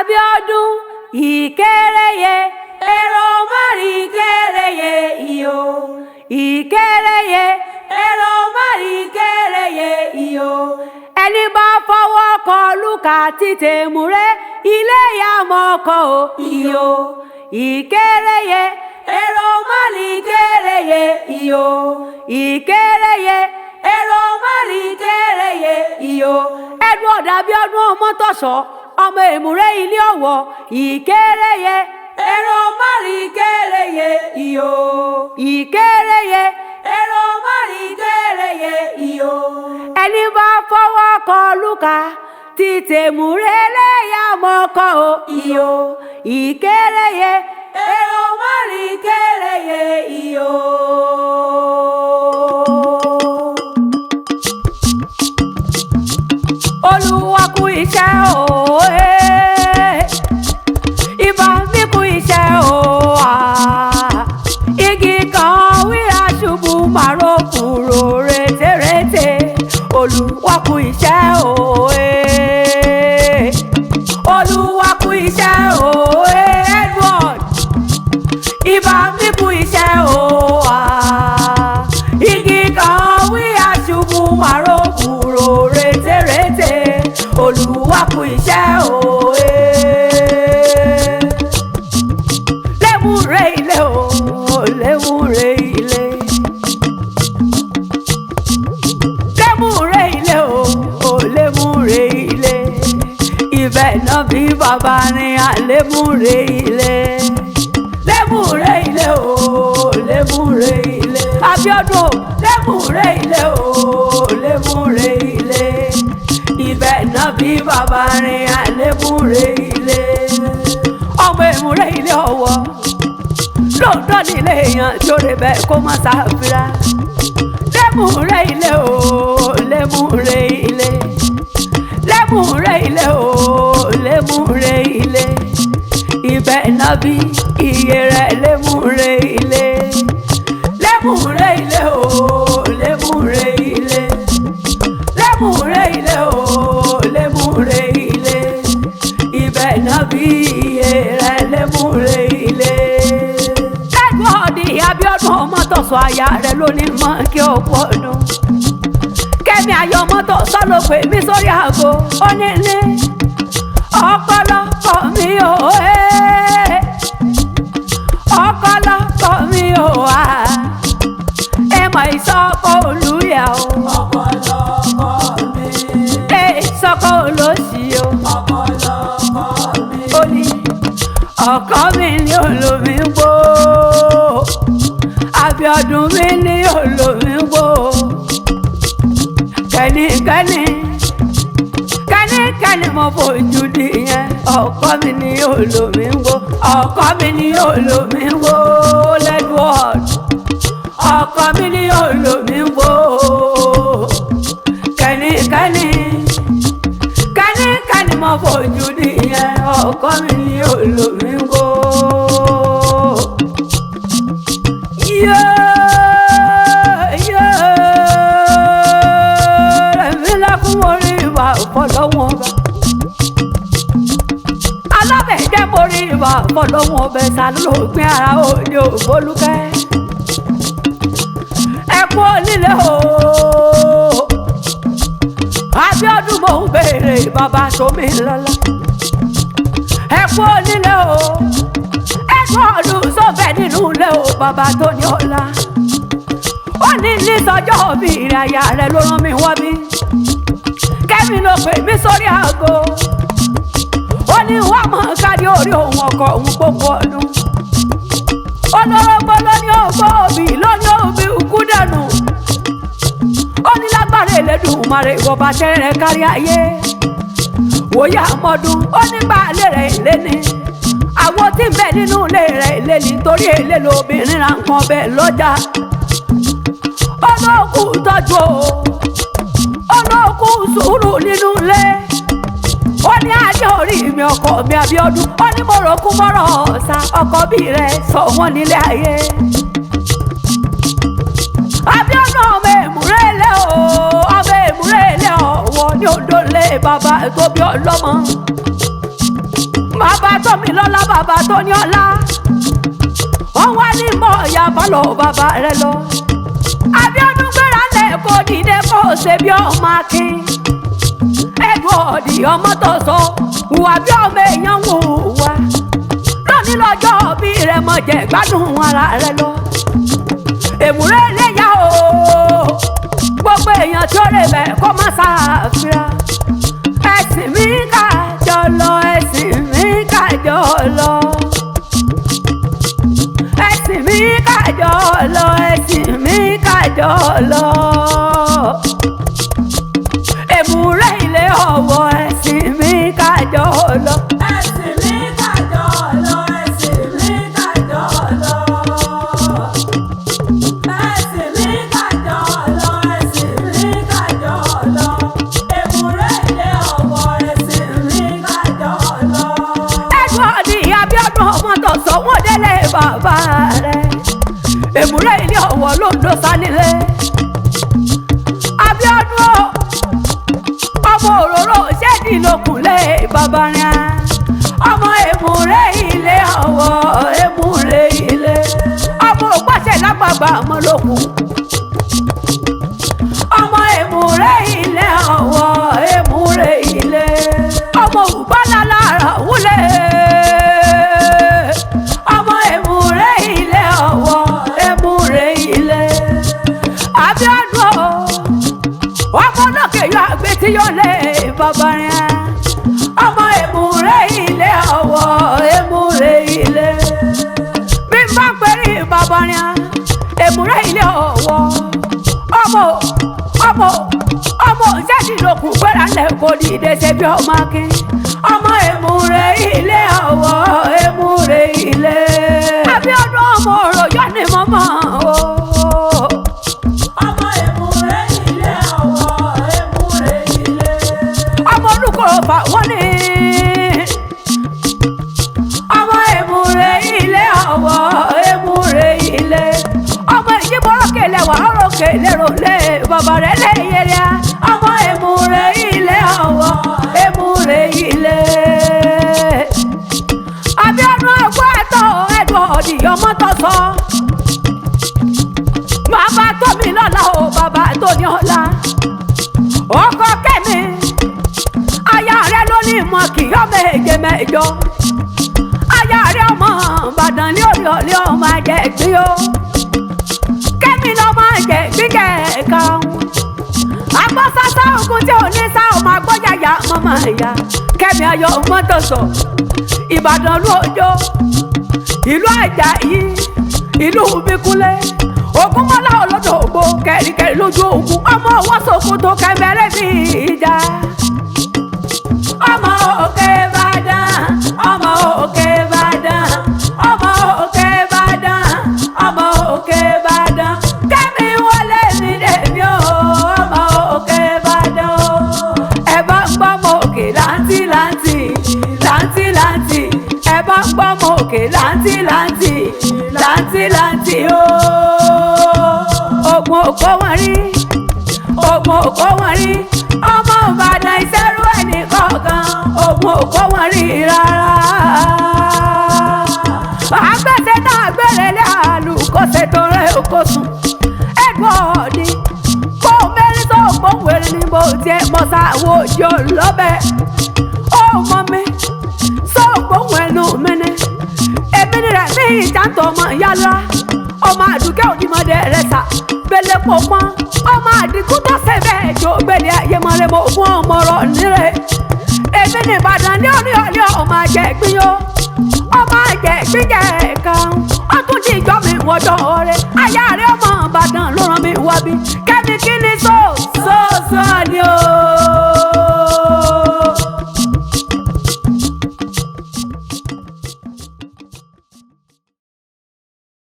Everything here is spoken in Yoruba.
Abíọ́dún Ìkérèyè èrò mari Ìkérèyè iyo Ìkérèyè èrò mari Ìkérèyè iyo ẹni bá fọwọ́ kọ lùkà títè múre ilé ya mọ́kọ o iyo Ìkérèyè èrò mari Ìkérèyè iyo Ìkérèyè èrò mari Ìkérèyè iyo Edward Abíọ́dún Ọmọ́tọ̀ṣọ́ ọmọ èmùrè ilé Ọ̀wọ̀ Ìkérèyè èrò mari Ìkérèyè iyo Ìkérèyè èrò mari Ìkérèyè iyo ẹni bá fọwọ́ kọ lùkà títè múre léyà mọ́kọ o iyo Ìkérèyè èrò mari Ìkérèyè iyo. Olúwa kú iṣẹ́ o ìbá mi kú iṣẹ́ o igi kan wíra ṣubú màró kúrò rétérété Olúwa kú iṣẹ́ o Olúwa kú iṣẹ́ o Edward ìbá mi kú iṣẹ́ o igi kan wíra ṣubú màró kúrò rétérété Olúwa kú iṣẹ́ o lẹ́múre ilé o lẹ́múre ilé lẹ́múre ilé o lẹ́múre ilé ibẹ̀ náà bí bàbá ní àlẹ́múre ilé lẹ́múre ilé o lẹ́múre ilé Abíọ́dún lẹ́múre ilé o lẹ́múre ilé ibẹ̀ náà bí bàbá rìn àlẹ́múre ilé ọmọ èmùrè ilé Ọ̀wọ̀ lóòótọ́ nílé èèyàn tó lè bẹ̀ kó má ṣàfira lẹ́múre ilé o lẹ́múre ilé lẹ́múre ilé o lẹ́múre ilé ibẹ̀ náà bí iye rẹ̀ lẹ́múre ilé lẹ́múre ilé o lẹ́múre ilé lẹ́múre ilé o lẹ́múre ilé ibẹ̀ náà bí iye rẹ̀ lẹ́múre ilé. Edward Abíọ́dún Ọmọ́tọ̀ṣọ́ aya rẹ̀ lónìí mọ́ kí ó pọ̀ dùn. Kẹ́mi Ayọ̀ Ọmọ́tọ̀ṣọ́ ló pè mí sórí aago ó ní ọ̀pọ̀lọpọ̀ mi ò ọ̀pọ̀lọpọ̀ mi ò wá ẹ mọ̀ ìsọkọ olùyà o ọ̀pọ̀lọpọ̀ mi sọkọ olóṣì o ọ̀pọ̀lọpọ̀ mi ó ní ọkọ mi ní olómi gbó Abíọ́dún mi ní olómi gbó kẹ́nikẹ́ni kẹ́nikẹ́ni mo fojú di yẹn ọkọ mi ní olómi gbó ọkọ mi ní olómi gbó Edward ọkọ mi ní olómi gbó kẹ́nikẹ́ni kẹ́nikẹ́ni mo fojú di yẹn ọkọ mi ní olómi gbó. Ẹ̀mí lẹ́kún orí ìwà ọ̀pọ̀lọ́wọ́n ọba alábẹ̀jẹ́ borí ìwà ọ̀pọ̀lọ́wọ́n ọbẹ̀ sálóògbé ara òde ògbólúkẹ́ ẹ̀kú onílé o Abíọ́dún mò ń béèrè bàbá sómi lọ́lá ẹ̀kú onílé o ẹ̀kú ọdún sọ́fẹ̀ nínú ilé o bàbá tó ní ọ̀la ó ní sọjọ́ òbí rẹ̀ aya rẹ̀ ló rán mi wá bí Kẹ́mi ló pè mí sórí aago ó ní wàá mọ̀ kárí orí òun ọkọ̀ òun gbogbo ọdún olórogbo ló ní ògbó òbí ló ní òbí kú dànù ó ní lágbára Elédùmarè ìwọ̀ba tẹ́rẹ̀ kárí ayé wòye àmọ́dún ó ní baálé rẹ̀ ilé ni àwọn tí ń bẹ nínú ilé rẹ̀ ilé ni torí èlé lóbìnrin ra nǹkan bẹ́ẹ̀ lọ́jà olóòkú tọ́jú o olóòkú sùúrù nínú ilé ó ní adé orí mi ọkọ mi Abíọ́dún ó ní mo rò kú mọ́rọ̀ ọ̀sà ọkọ bí rẹ̀ sọ wọ́n nílé ayé Abíọ́dún ọmọ èmùrè ilé o ọmọ èmùrè ilé Ọ̀wọ̀ ní Oǹdó lé bàbá tó bí ọlọ́mọ bàbá tó mi lọ́lá bàbá tó ní ọlá wọ́n wá ní mọ̀ ìyá bọ́lọ̀ bàbá rẹ lọ. Abíọ́dún gbéra lẹ̀ kó dìde kó ṣe bí ọmọ akin. Edward ọmọ tó sọ wùwà bí ọmọ èèyàn wò wá. Lónìí lọ́jọ́ bí rẹ mọ̀ jẹ́ gbádùn ara rẹ lọ. Èmùrè léyà o gbogbo èèyàn tí ó lè bẹ̀ kó má ṣàfihàn. Ẹ̀sìn mi kájọ lọ ẹ̀sìn mi kájọ lọ. Ẹ̀sìn mi kájọ lọ ẹ̀sìn mi kájọ lọ. Èmùrè ilé Ọ̀wọ̀ ẹ̀sìn mi kájọ lọ. Ẹ̀sìn mi kájọ lọ ẹ̀sìn mi kájọ lọ. Ẹ̀sìn mi kájọ lọ ẹ̀sìn mi kájọ lọ. Èmùrè ilé Ọ̀wọ̀ ẹ̀sìn mi kájọ lọ. Edward Abíọ́dún ọmọ tó sọ wọ́n délé bàbá rẹ̀. Èmùrè ilé Ọ̀wọ̀ ló ń lọ sánilé. Abíọ́dún ọmọ òróró ṣẹ́ẹ̀dì lókunlé bàbá rẹ̀. Ọmọ Èmùrè ilé Ọ̀wọ̀ Èmùrè ilé. Ọmọ ògbàṣẹ lágbàgbà ọmọ lókun. Ọmọ Èmùrè ilé Ọ̀wọ̀ Èmùrè ilé. Ọmọ ògbàlà lára wúlẹ̀. Ọmọ Èmùrè ilé Ọ̀wọ̀ Èmùrè ilé. Abíọ́dún ọmọ lókè yọ àgbẹ̀ tí yọ lé bàbá rẹ̀. Ọmọ Èmùrè ilé Ọ̀wọ̀ Èmùrè ilé. Bí n bá pẹ̀lú bàbá rẹ̀ Èmùrè ilé Ọ̀wọ̀. Ọmọ ṣẹ́ẹ̀dì lókun gbéra lẹ̀ kó dìde ṣe bí ọmọ akin. Ọmọ Èmùrè ilé Ọ̀wọ̀ Èmùrè ilé. Abíọ́dún ọmọ òròyọ́ ni mo mọ̀ o. Ọmọ Èmùrè ilé Ọ̀wọ̀ Èmùrè ilé. Ọmọ olùkọ́ fà wọ́n ní. Ọmọ Èmùrè ilé Ọ̀wọ̀ Èmùrè ilé. Ọmọ ìjíbọ̀rọ̀ kẹlẹ̀ wà ọ̀rọ̀ kẹlẹ̀ rò lé bàbá rẹ̀ lé yẹlẹ́. Ọmọ Èmùrè ilé Ọ̀wọ̀ Èmùrè ilé. Abíọ́dún ẹ̀kọ́ ẹ̀tọ́ Edward ọmọ tó sọ. Bàbá tó mi lọ́lá o bàbá tó ní ọlá. Ọkọ Kẹ́mi aya rẹ̀ ló ní mọ̀ kí ọmọ èjè mẹ́jọ. Aya rẹ̀ ọmọ Ìbàdàn ní orí ọ̀lẹ́ ọmọ àjẹgbín o. Kẹ́mi lọ́mọ àjẹgbín kẹ̀ẹ̀kan. Agbọ́ sásá ogun tí ò ní sá ọmọ agbọ́yàyà mọ́mọ́ ìyá. Kẹ́mi ayọ̀ mọ́tò sọ. Ìbàdàn ló ojó. Ìlú Àjàyí. Ìlú Bíkúnlé. Ògúnmọ́lá olódògbò kẹ̀ríkẹ̀rí lójú ogun. Ọmọ ọwọ́ Sòkòtò kẹ̀mẹ́rẹ́ bí ìjà. Ọmọ Òkè Ìbàdàn. Ọmọ Òkè Ìbàdàn. Ọmọ Òkè Ìbàdàn. Ọmọ Òkè Ìbàdàn. Kẹ́mi wọlé mi dèbí o. Ọmọ Òkè Ìbàdàn. Ẹ bá ń gbọ́ mọ òkè láǹtì láǹtì. Láǹtì láǹtì. Ẹ bá ń gbọ́ mọ òkè láǹtì láǹtì. Láǹtì láǹtì o. Ogun òkò wọn rí. Ogun òkò wọn rí. Ọmọ Ìbàdàn ìṣẹ́rú ẹnì kọ̀ọ̀kan. Ogun òkò wọn rí rárá. Àgbẹ̀sẹ̀ náà gbèrè lé àlùkòsè tó rẹ̀ oko sùn. Edward kó mẹ́rin tó gbóhùn ní bó tiẹ̀ mọ́ sáwọ́ òjò lọ́bẹ̀. Ó mọ mi sọ gbóhùn ẹnu mi ni. Èmi ni rẹ̀ ní ìjàntọ̀ ọmọ yálà. Ọmọ àdùkẹ́ òdìmọ̀dé rẹ̀ sà. Bẹ́lẹ̀ pọ̀ pọ́n. Ọmọ àdìkú tó ṣe bẹ́ẹ̀ jó gbẹ̀lẹ̀ ayémọ̀lẹ́ mọ̀ fún ọmọ rọ̀ nílẹ̀. Èmi ni Ìbàdàn ní orí ọ̀lẹ́ ọmọ àjẹgbín yó. Ọmọ àjẹgbín kẹ̀ẹ̀kan. Ó tún di ìjọ mi wọ́dọ̀